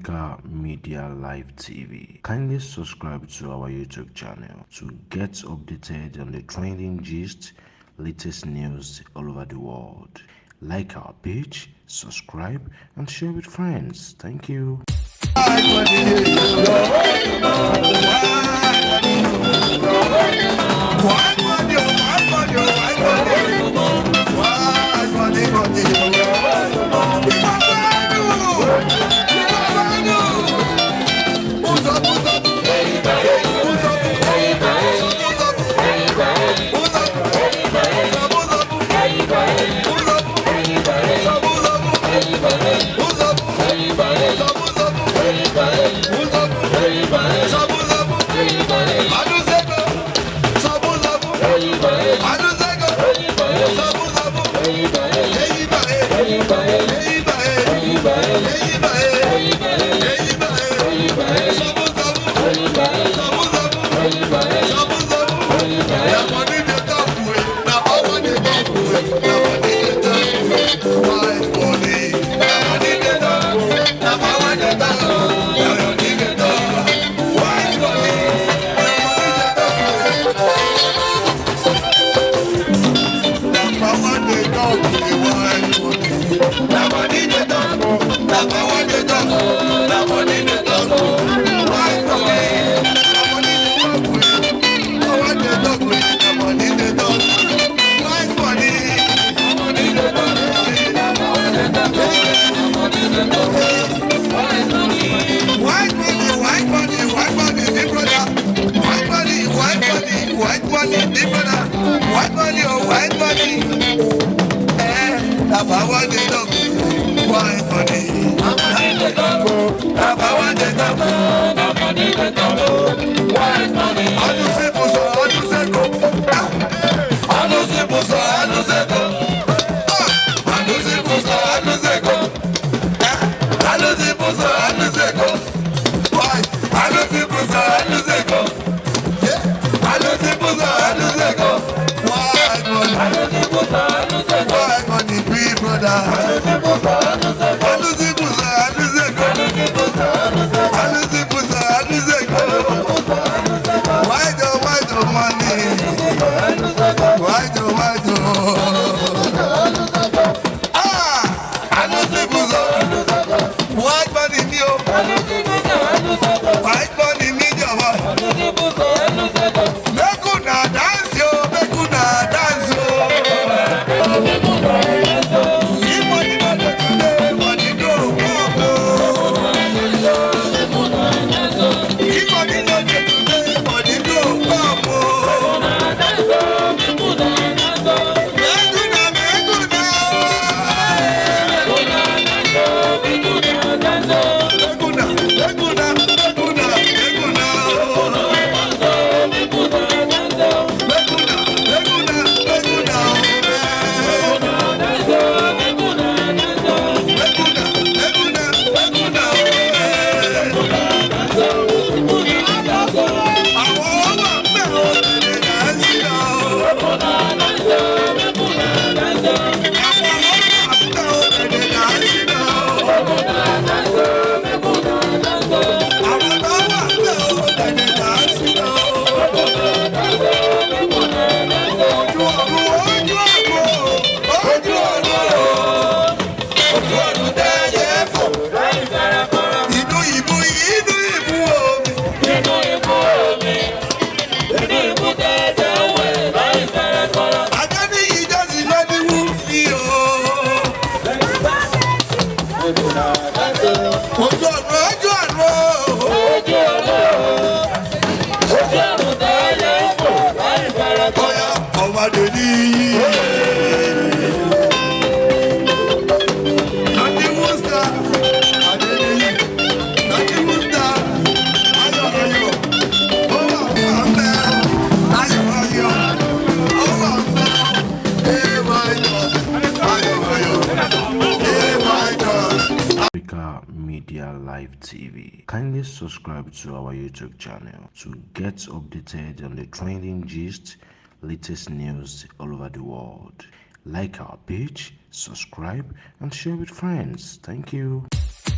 Africa Media Live TV. Kindly subscribe to our YouTube channel to get updated on the trending gist, latest news all over the world. Like our page, subscribe, and share with friends. Thank you. Africa Media Live TV. Kindly subscribe to our YouTube channel to get updated on the trending gist, latest news all over the world. Like our page, subscribe, and share with friends. Thank you.